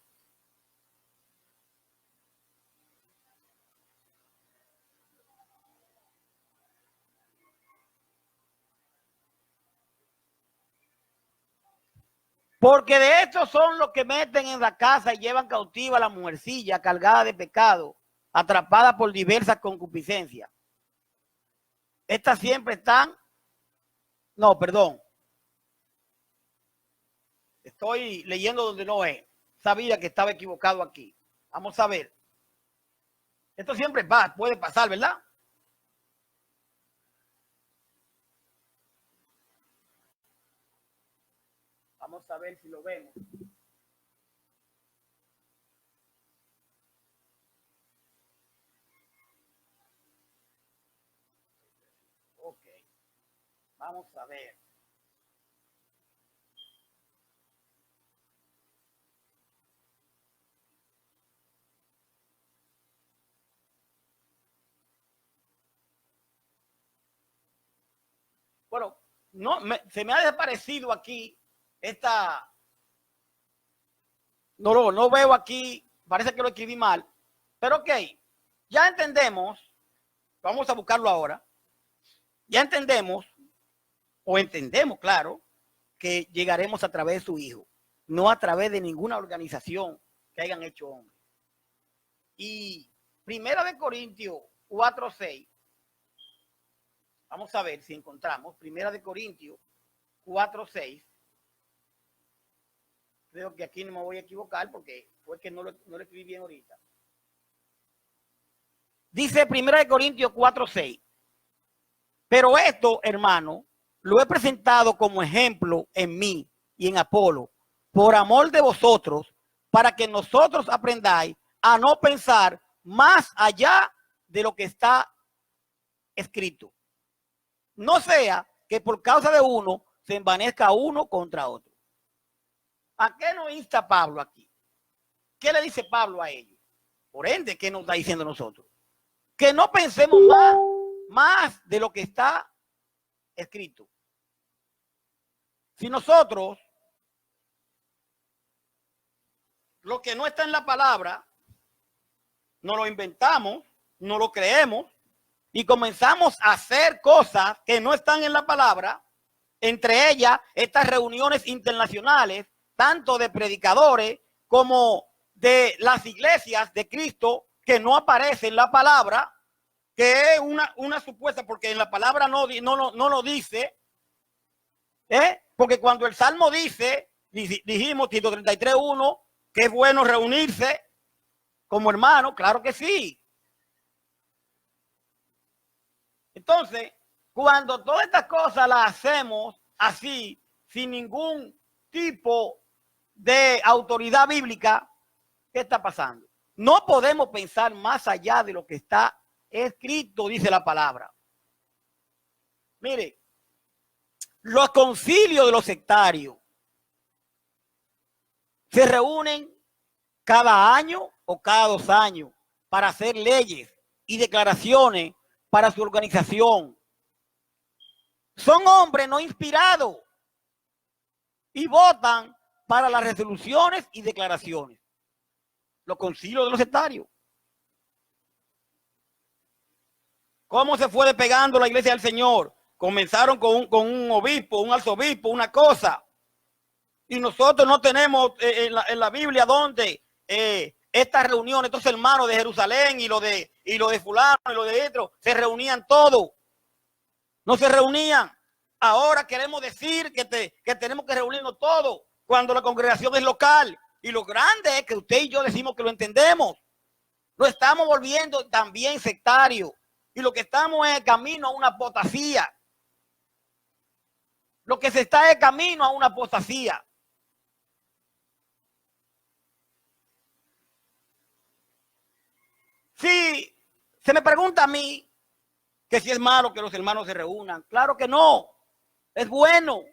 Porque de estos son los que meten en la casa y llevan cautiva a la mujercilla cargada de pecado, atrapada por diversas concupiscencias. Estas siempre están... No, perdón. Estoy leyendo donde no es. Sabía que estaba equivocado aquí. Vamos a ver. Esto siempre puede pasar, ¿verdad? Vamos a ver si lo vemos. Ok. Vamos a ver. Bueno, no, se me ha desaparecido aquí esta... No veo aquí, parece que lo escribí mal, pero ok, ya entendemos, vamos a buscarlo ahora, ya entendemos, claro, que llegaremos a través de su Hijo, no a través de ninguna organización que hayan hecho hombres. Y 1 Corintios 4:6, vamos a ver si encontramos, 1 Corintios 4:6, creo que aquí no me voy a equivocar porque fue que no lo escribí bien ahorita. Dice 1 Corintios 4:6. Pero esto, hermano, lo he presentado como ejemplo en mí y en Apolo, por amor de vosotros, para que nosotros aprendáis a no pensar más allá de lo que está escrito. No sea que por causa de uno se envanezca uno contra otro. ¿A qué nos insta Pablo aquí? ¿Qué le dice Pablo a ellos? Por ende, ¿qué nos está diciendo nosotros? Que no pensemos más de lo que está escrito. Si nosotros, lo que no está en la palabra, no lo inventamos, no lo creemos y comenzamos a hacer cosas que no están en la palabra, entre ellas estas reuniones internacionales, tanto de predicadores como de las iglesias de Cristo que no aparece en la palabra, que es una supuesta, porque en la palabra no lo dice, porque cuando el Salmo dice, dijimos, Tito 33:1, que es bueno reunirse como hermanos, claro que sí. Entonces, cuando todas estas cosas las hacemos así, sin ningún tipo de autoridad bíblica, ¿qué está pasando? No podemos pensar más allá de lo que está escrito, dice la palabra. Mire, los concilios de los sectarios se reúnen cada año o cada 2 años para hacer leyes y declaraciones para su organización. Son hombres no inspirados y votan para las resoluciones y declaraciones. Los concilios de los sectarios. ¿Cómo se fue despegando la iglesia del Señor? Comenzaron con un obispo, un arzobispo, una cosa. Y nosotros no tenemos en la Biblia donde estas reuniones, estos hermanos de Jerusalén y lo de fulano y lo de otro, se reunían todos. No se reunían. Ahora queremos decir que tenemos que reunirnos todos cuando la congregación es local. Y lo grande es que usted y yo decimos que lo entendemos. Lo estamos volviendo también sectario. Y lo que estamos es camino a una apostasía. Lo que se está es camino a una apostasía. Si se me pregunta a mí que si es malo que los hermanos se reúnan, claro que no, es bueno.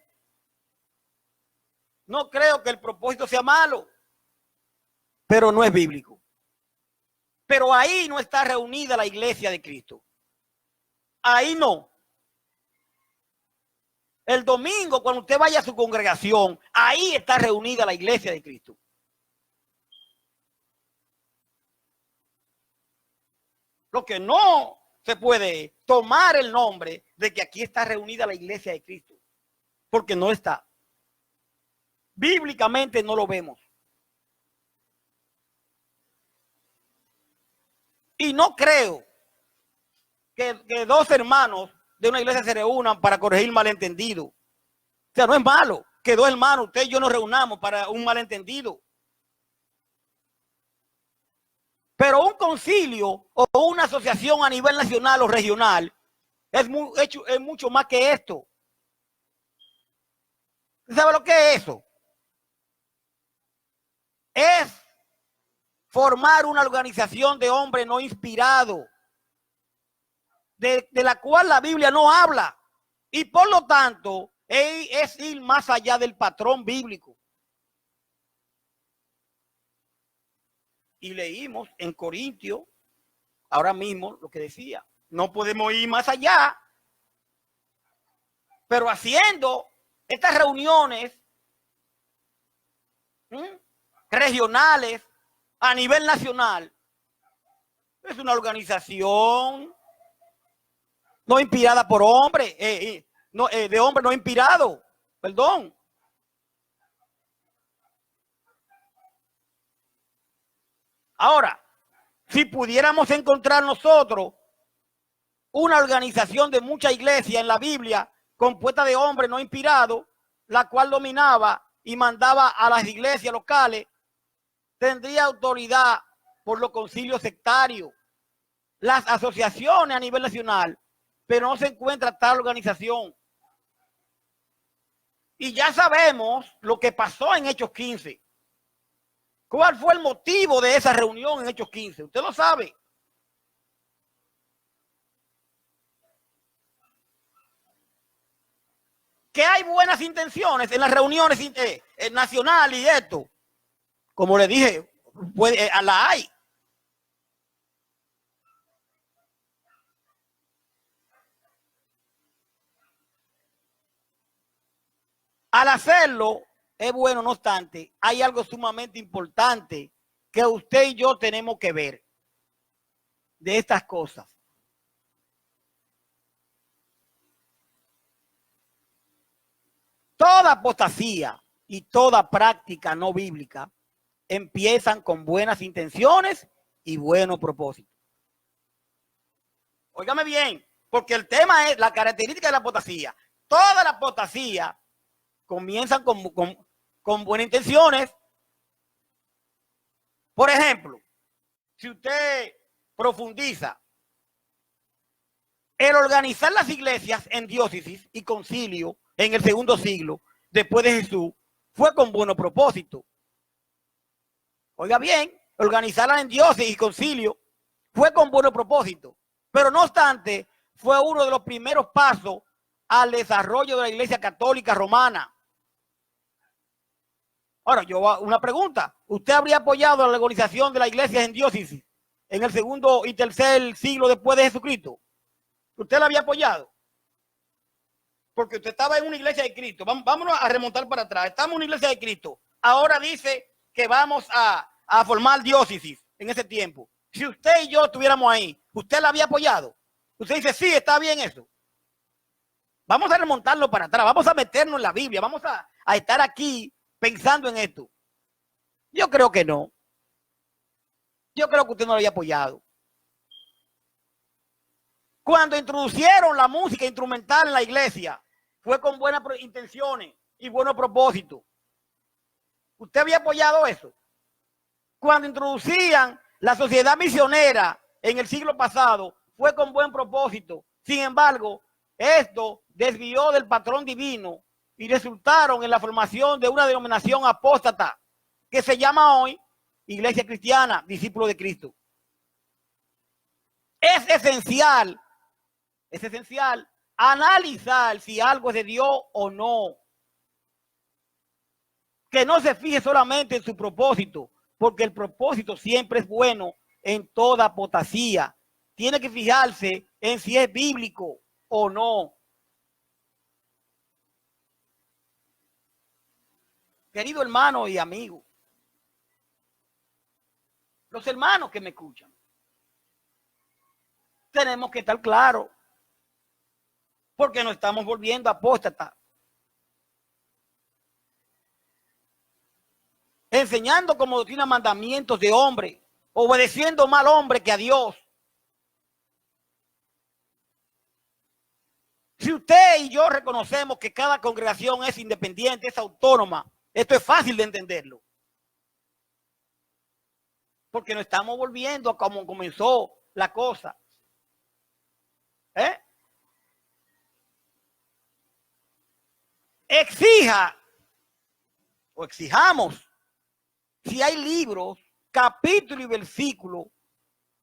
No creo que el propósito sea malo, pero no es bíblico. Pero ahí no está reunida la iglesia de Cristo. Ahí no. El domingo, cuando usted vaya a su congregación, ahí está reunida la iglesia de Cristo. Lo que no se puede tomar el nombre de que aquí está reunida la iglesia de Cristo, porque no está. Bíblicamente no lo vemos. Y no creo que dos hermanos de una iglesia se reúnan para corregir malentendido. O sea, no es malo que dos hermanos, usted y yo nos reunamos para un malentendido. Pero un concilio o una asociación a nivel nacional o regional es mucho más que esto. ¿Sabe lo que es eso? Es formar una organización de hombres no inspirados, de la cual la Biblia no habla. Y por lo tanto, es ir más allá del patrón bíblico. Y leímos en Corintios, ahora mismo, lo que decía. No podemos ir más allá. Pero haciendo estas reuniones regionales a nivel nacional, es una organización no inspirada por hombres, de hombres no inspirados, perdón. Ahora, si pudiéramos encontrar nosotros una organización de mucha iglesia en la Biblia compuesta de hombres no inspirados, la cual dominaba y mandaba a las iglesias locales, tendría autoridad por los concilios sectarios, las asociaciones a nivel nacional, pero no se encuentra tal organización. Y ya sabemos lo que pasó en Hechos 15. ¿Cuál fue el motivo de esa reunión en Hechos 15? Usted lo sabe. Que hay buenas intenciones en las reuniones nacionales y esto. Como le dije, la hay. Al hacerlo, es bueno, no obstante, hay algo sumamente importante que usted y yo tenemos que ver de estas cosas. Toda apostasía y toda práctica no bíblica empiezan con buenas intenciones y buenos propósitos. Óigame bien, porque el tema es la característica de la apostasía. Toda la apostasía comienzan con buenas intenciones. Por ejemplo, si usted profundiza, el organizar las iglesias en diócesis y concilio en el segundo siglo después de Jesús fue con buenos propósitos. Oiga bien, organizarlas en diócesis y concilio fue con buenos propósitos, pero no obstante fue uno de los primeros pasos al desarrollo de la Iglesia Católica Romana. Ahora, una pregunta. ¿Usted habría apoyado la organización de la iglesia en diócesis en el segundo y tercer siglo después de Jesucristo? ¿Usted la había apoyado? Porque usted estaba en una iglesia de Cristo. Vámonos a remontar para atrás. Estamos en una iglesia de Cristo. Ahora dice que vamos a formar diócesis en ese tiempo. Si usted y yo estuviéramos ahí, ¿usted la había apoyado? Usted dice, sí, está bien eso. Vamos a remontarlo para atrás. Vamos a meternos en la Biblia. Vamos a estar aquí pensando en esto. Yo creo que no. Yo creo que usted no lo había apoyado. Cuando introducieron la música instrumental en la iglesia, fue con buenas intenciones y buenos propósitos. ¿Usted había apoyado eso? Cuando introducían la sociedad misionera en el siglo pasado, fue con buen propósito. Sin embargo, esto desvió del patrón divino y resultaron en la formación de una denominación apóstata que se llama hoy Iglesia Cristiana, discípulo de Cristo. Es esencial analizar si algo es de Dios o no. Que no se fije solamente en su propósito, porque el propósito siempre es bueno en toda apostasía. Tiene que fijarse en si es bíblico o no. querido hermano y amigo, los hermanos que me escuchan, tenemos que estar claros, porque nos estamos volviendo apóstatas, enseñando como doctrina mandamientos de hombre, obedeciendo más al hombre que a Dios. Si usted y yo reconocemos que cada congregación es independiente, es autónoma, esto es fácil de entenderlo. Porque nos estamos volviendo a como comenzó la cosa. Exija o exijamos si hay libros, capítulos y versículos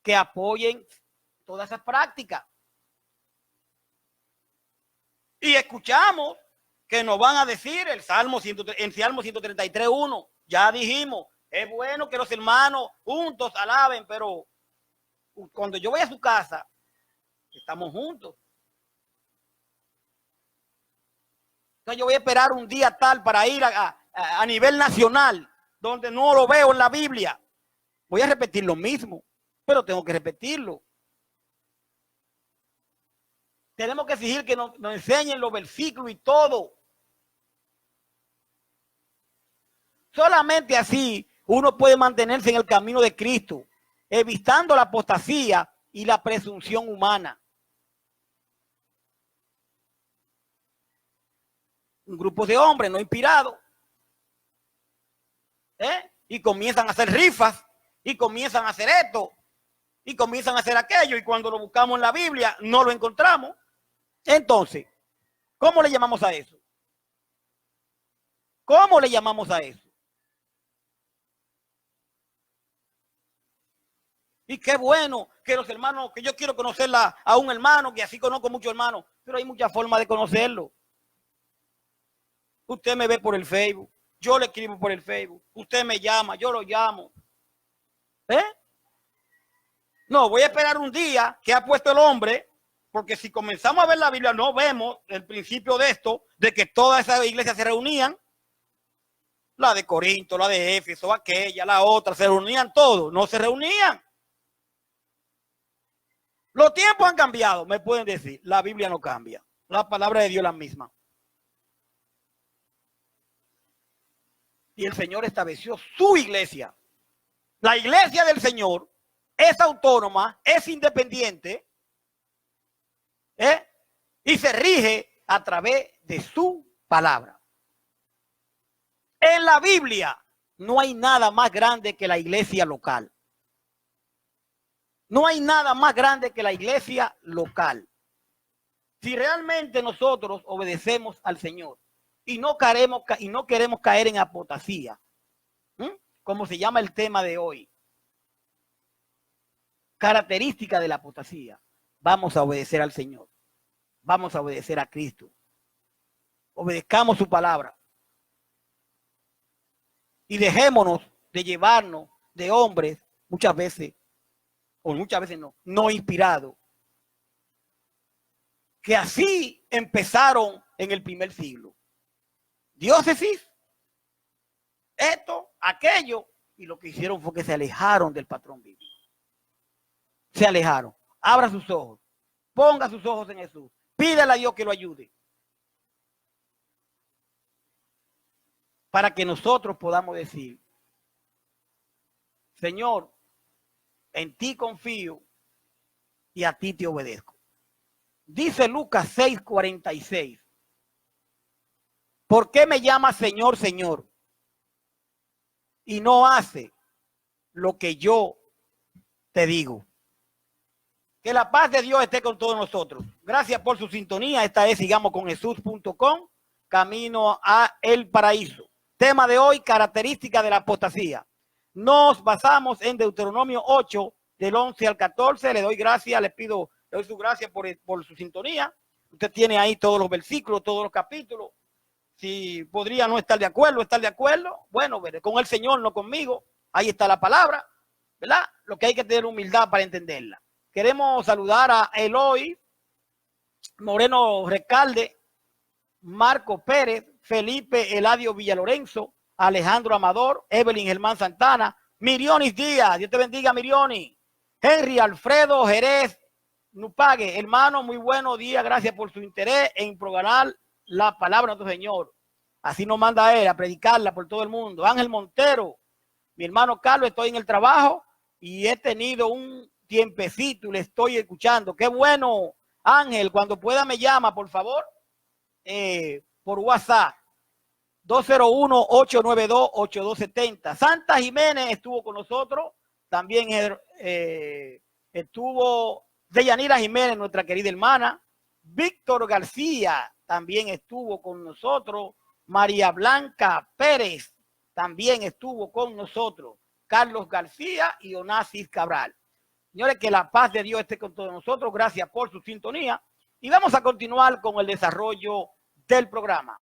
que apoyen todas esas prácticas. Y escuchamos que nos van a decir en Salmo 133:1. Ya dijimos, es bueno que los hermanos juntos alaben, pero cuando yo voy a su casa, estamos juntos. Entonces yo voy a esperar un día tal para ir a nivel nacional, donde no lo veo en la Biblia. Voy a repetir lo mismo, pero tengo que repetirlo. Tenemos que exigir que nos enseñen los versículos y todo. Solamente así uno puede mantenerse en el camino de Cristo, evitando la apostasía y la presunción humana. Un grupo de hombres no inspirados, y comienzan a hacer rifas, y comienzan a hacer esto, y comienzan a hacer aquello, y cuando lo buscamos en la Biblia no lo encontramos. Entonces, ¿cómo le llamamos a eso? ¿Cómo le llamamos a eso? Y qué bueno que los hermanos, que yo quiero conocerla a un hermano, que así conozco muchos hermanos, pero hay muchas formas de conocerlo. Usted me ve por el Facebook, yo le escribo por el Facebook, usted me llama, yo lo llamo. No, voy a esperar un día que ha puesto el hombre, porque si comenzamos a ver la Biblia, no vemos el principio de esto, de que todas esas iglesias se reunían, la de Corinto, la de Éfeso, aquella, la otra, se reunían todos, no se reunían. Los tiempos han cambiado, me pueden decir, la Biblia no cambia, la palabra de Dios es la misma. Y el Señor estableció su iglesia. La iglesia del Señor es autónoma, es independiente, y se rige a través de su palabra. En la Biblia no hay nada más grande que la iglesia local. No hay nada más grande que la iglesia local. Si realmente nosotros obedecemos al Señor y no queremos caer en apostasía, como se llama el tema de hoy, característica de la apostasía, vamos a obedecer al Señor. Vamos a obedecer a Cristo. Obedezcamos su palabra. Y dejémonos de llevarnos de hombres muchas veces no inspirados, que así empezaron en el primer siglo. Diócesis, esto, aquello, y lo que hicieron fue que se alejaron del patrón bíblico. Se alejaron. Abra sus ojos, ponga sus ojos en Jesús, pídale a Dios que lo ayude, para que nosotros podamos decir: Señor, en ti confío y a ti te obedezco. Dice Lucas 6:46. ¿Por qué me llamas Señor, Señor, y no hace lo que yo te digo? Que la paz de Dios esté con todos nosotros. Gracias por su sintonía. Esta es sigamosconjesús.com, camino a el paraíso. Tema de hoy, características de la apostasía. Nos basamos en Deuteronomio 8, del 11 al 14. Le doy gracias, le doy su gracia por su sintonía. Usted tiene ahí todos los versículos, todos los capítulos. Si podría no estar de acuerdo, bueno, con el Señor, no conmigo. Ahí está la palabra, ¿verdad? Lo que hay que tener humildad para entenderla. Queremos saludar a Eloy Moreno Recalde, Marco Pérez, Felipe Eladio Villalorenzo, Alejandro Amador, Evelyn Germán Santana, Mirionis Díaz, Dios te bendiga, Mirionis. Henry Alfredo Jerez Nupague, hermano, muy buenos días, gracias por su interés en programar la palabra de nuestro Señor. Así nos manda él a predicarla por todo el mundo. Ángel Montero, mi hermano Carlos, estoy en el trabajo y he tenido un tiempecito y le estoy escuchando. Qué bueno, Ángel, cuando pueda me llama, por favor, por WhatsApp. 201-892-8270. Santa Jiménez estuvo con nosotros. También estuvo Deyanira Jiménez, nuestra querida hermana. Víctor García también estuvo con nosotros. María Blanca Pérez también estuvo con nosotros. Carlos García y Onassis Cabral. Señores, que la paz de Dios esté con todos nosotros. Gracias por su sintonía. Y vamos a continuar con el desarrollo del programa.